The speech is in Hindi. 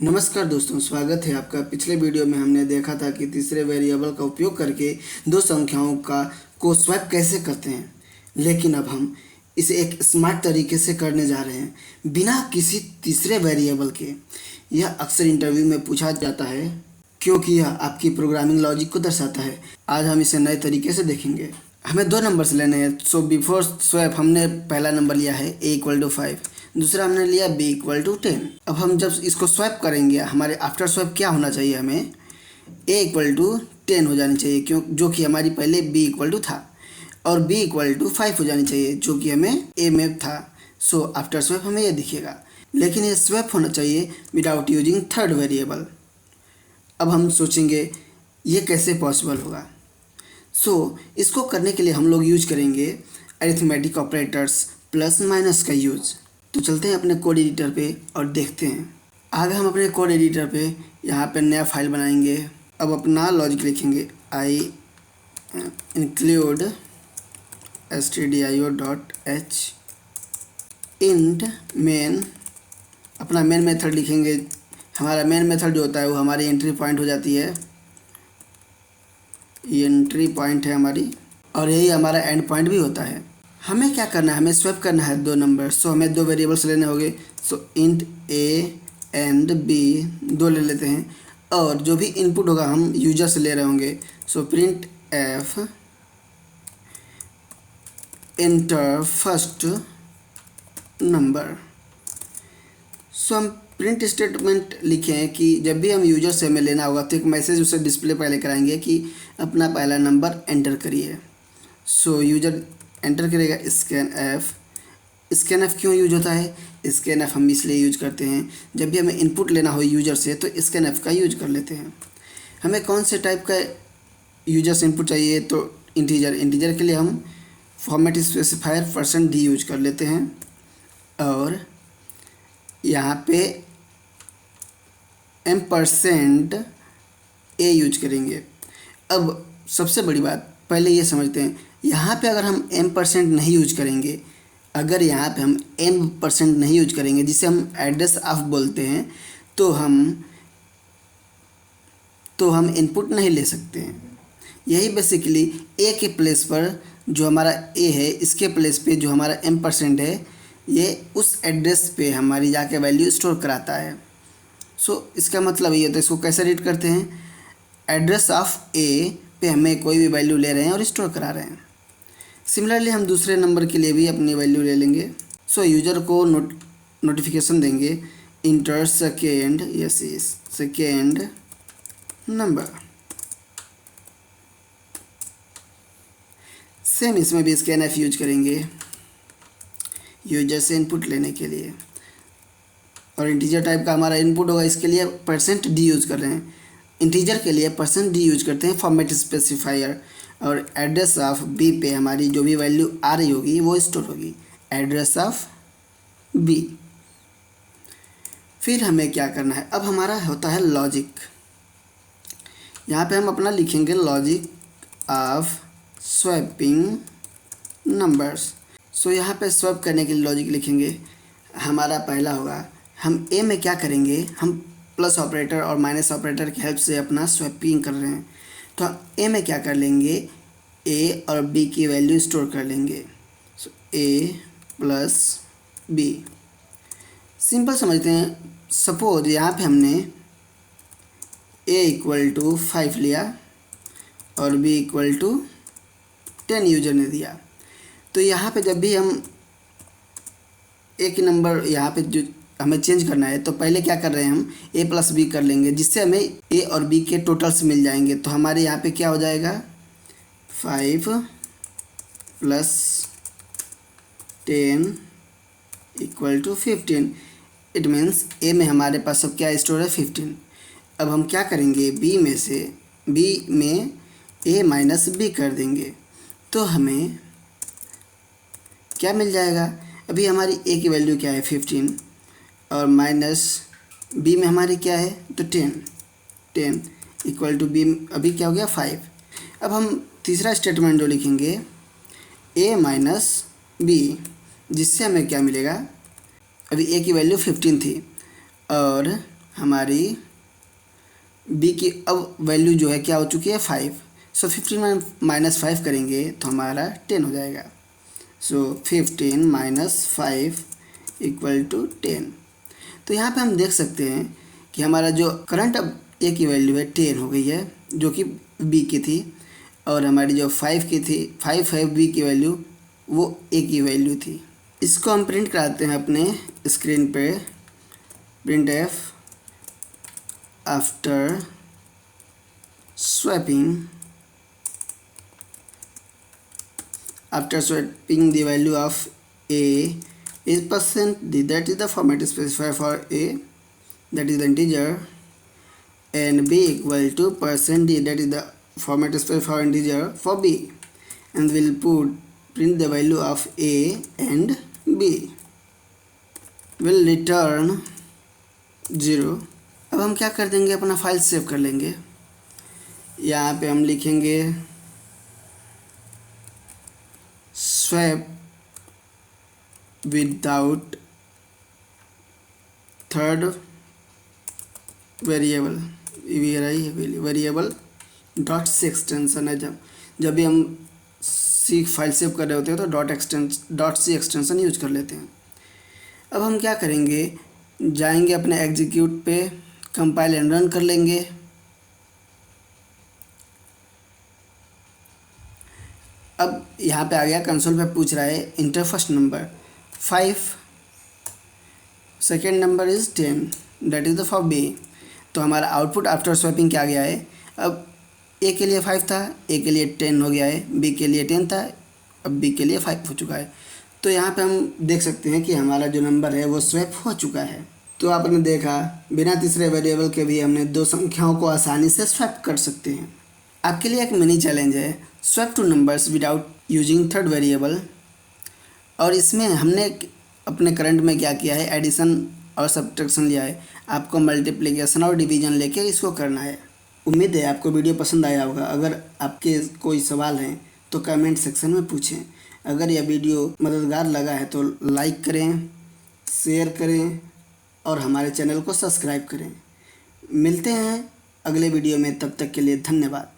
नमस्कार दोस्तों, स्वागत है आपका। पिछले वीडियो में हमने देखा था कि तीसरे वेरिएबल का उपयोग करके दो संख्याओं को स्वैप कैसे करते हैं, लेकिन अब हम इसे एक स्मार्ट तरीके से करने जा रहे हैं, बिना किसी तीसरे वेरिएबल के। यह अक्सर इंटरव्यू में पूछा जाता है क्योंकि यह आपकी प्रोग्रामिंग लॉजिक को दर्शाता है। आज हम इसे नए तरीके से देखेंगे। हमें दो नंबर्स लेने हैं। सो बिफोर स्वैप हमने पहला नंबर लिया है a=5, दूसरा हमने लिया b=10। अब हम जब इसको स्वैप करेंगे, हमारे आफ्टर स्वैप क्या होना चाहिए, हमें a=10 हो जानी चाहिए, क्यों, जो कि हमारी पहले b= था, और b=5 हो जानी चाहिए, जो कि हमें a में था। सो आफ्टर स्वैप हमें ये दिखेगा, लेकिन ये स्वैप होना चाहिए विदाउट यूजिंग थर्ड वेरिएबल। अब हम सोचेंगे ये कैसे पॉसिबल होगा। इसको करने के लिए हम लोग यूज करेंगे अरिथमेटिक ऑपरेटर्स प्लस माइनस का यूज। तो चलते हैं अपने कोड एडिटर पे और देखते हैं। आगे हम अपने कोड एडिटर पे यहाँ पे नया फाइल बनाएंगे। अब अपना लॉजिक लिखेंगे I include stdio.h int main. अपना मेन मेथड लिखेंगे। हमारा मेन मेथड जो होता है वो हमारी एंट्री पॉइंट हो जाती है। ये एंट्री पॉइंट है हमारी, और यही हमारा एंड पॉइंट भी होता है। हमें क्या करना है, हमें स्वैप करना है दो नंबर। हमें दो वेरिएबल्स लेने होंगे। इंट a एंड b दो ले लेते हैं, और जो भी इनपुट होगा हम यूजर से ले रहे होंगे। Print f enter first number. हम प्रिंट स्टेटमेंट लिखें कि जब भी हम यूजर से हमें लेना होगा तो एक मैसेज उसे डिस्प्ले पहले कराएंगे कि अपना पहला नंबर एंटर करिए। यूजर एंटर करेगा स्कैन एफ क्यों यूज होता है? स्कैन एफ हम इसलिए यूज करते हैं जब भी हमें इनपुट लेना हो यूजर से, तो स्कैन एफ का यूज कर लेते हैं। हमें कौन से टाइप का यूजर से इनपुट चाहिए? तो इंटीजर के लिए हम फॉर्मेट स्पेसिफायर %d यूज कर लेते हैं, और यहाँ पे m% a यूज करेंगे। अब सबसे बड़ी बात पहले ये समझते हैं, यहाँ पे अगर हम m% नहीं यूज करेंगे, अगर यहाँ पे हम m% नहीं यूज करेंगे, जिसे हम एड्रेस ऑफ बोलते हैं, तो हम इनपुट नहीं ले सकते हैं। यही बेसिकली a के प्लेस पर जो हमारा a है, इसके प्लेस पे जो हमारा m% है, ये उस एड्रेस पे हमारी जाके वैल्यू स्टोर कराता है। इसका मतलब ये, तो इसको कैसे रीड करते हैं? एड्रेस ऑफ a पे हमें कोई भी वैल्यू ले रहे हैं और स्टोर करा रहे हैं। सिमिलरली हम दूसरे नंबर के लिए भी अपनी वैल्यू ले लेंगे। यूजर को नोटिफिकेशन देंगे इंटर सेकेंड नंबर। सेम इसमें भी स्कैन एफ यूज करेंगे यूजर से इनपुट लेने के लिए, और इंटीजर टाइप का हमारा इनपुट होगा, इसके लिए %d यूज कर रहे हैं। इंटीजर के लिए %d यूज करते हैं फॉर्मेट स्पेसिफायर, और एड्रेस ऑफ b पे हमारी जो भी वैल्यू आ रही होगी वो स्टोर होगी, एड्रेस ऑफ b। फिर हमें क्या करना है, अब हमारा होता है लॉजिक। यहाँ पे हम अपना लिखेंगे लॉजिक ऑफ स्वैपिंग नंबर्स। यहाँ पे स्वैप करने के लिए लॉजिक लिखेंगे। हमारा पहला होगा, हम a में क्या करेंगे, हम प्लस ऑपरेटर और माइनस ऑपरेटर की हेल्प से अपना स्वैपिंग कर रहे हैं, तो a में क्या कर लेंगे, a और b की वैल्यू स्टोर कर लेंगे। a प्लस b सिंपल समझते हैं। सपोज यहाँ पे हमने a=5 लिया और b=10 यूजर ने दिया, तो यहाँ पे जब भी हम एक नंबर यहाँ पे जो हमें चेंज करना है, तो पहले क्या कर रहे हैं, हम a प्लस b कर लेंगे, जिससे हमें a और b के टोटल्स मिल जाएंगे। तो हमारे यहाँ पे क्या हो जाएगा, 5 + 10 = 15। इट मीन्स a में हमारे पास सब क्या स्टोर है, 15। अब हम क्या करेंगे, b में a माइनस b कर देंगे, तो हमें क्या मिल जाएगा। अभी हमारी a की वैल्यू क्या है, 15, और माइनस b में हमारी क्या है, तो 10 = b अभी क्या हो गया, 5। अब हम तीसरा स्टेटमेंट जो लिखेंगे a माइनस b, जिससे हमें क्या मिलेगा, अभी a की वैल्यू 15 थी, और हमारी b की अब वैल्यू जो है क्या हो चुकी है 5। सो 15 माइनस 5 करेंगे तो हमारा 10 हो जाएगा। सो 15 माइनस 5 इक्वल टू 10। तो यहाँ पे हम देख सकते हैं कि हमारा जो करंट अब a की वैल्यू है 10 हो गई है, जो कि b की थी, और हमारी जो 5 की थी 5 है b की वैल्यू, वो a की वैल्यू थी। इसको हम प्रिंट कराते हैं अपने स्क्रीन पे। Print F after swapping the value of a is percent d, that is the format specified for a, that is the integer, and b equal to percent d, that is the format specified for integer for b, and we'll print the value of a and b, will return 0। अब हम क्या कर देंगे, अपना फाइल सेव कर लेंगे। यहाँ पे हम लिखेंगे swap without third variable, variable dot C extension है। जब भी हम सी फाइल सेव कर रहे होते हैं तो डॉट सी एक्सटेंशन यूज कर लेते हैं। अब हम क्या करेंगे, जाएंगे अपने एग्जीक्यूट पे, कंपाइल एंड रन कर लेंगे। अब यहाँ पे आ गया, कंसोल पे पूछ रहा है enter first number 5, second number is 10, that is the for B. तो हमारा आउटपुट आफ्टर स्वैपिंग क्या गया है, अब ए के लिए 5 था, ए के लिए 10 हो गया है, बी के लिए 10 था, अब बी के लिए 5 हो चुका है। तो यहाँ पे हम देख सकते हैं कि हमारा जो नंबर है वो स्वैप हो चुका है। तो आपने देखा, बिना तीसरे वेरिएबल के भी हमने दो संख्याओं को आसानी से स्वैप कर सकते हैं। आपके लिए एक मिनी चैलेंज है, swap two numbers without using third variable. और इसमें हमने अपने करंट में क्या किया है, एडिशन और सब्ट्रैक्शन लिया है। आपको मल्टीप्लिकेशन और डिवीजन लेके इसको करना है। उम्मीद है आपको वीडियो पसंद आया होगा। अगर आपके कोई सवाल हैं तो कमेंट सेक्शन में पूछें। अगर यह वीडियो मददगार लगा है तो लाइक करें, शेयर करें और हमारे चैनल को सब्सक्राइब करें। मिलते हैं अगले वीडियो में, तब तक के लिए धन्यवाद।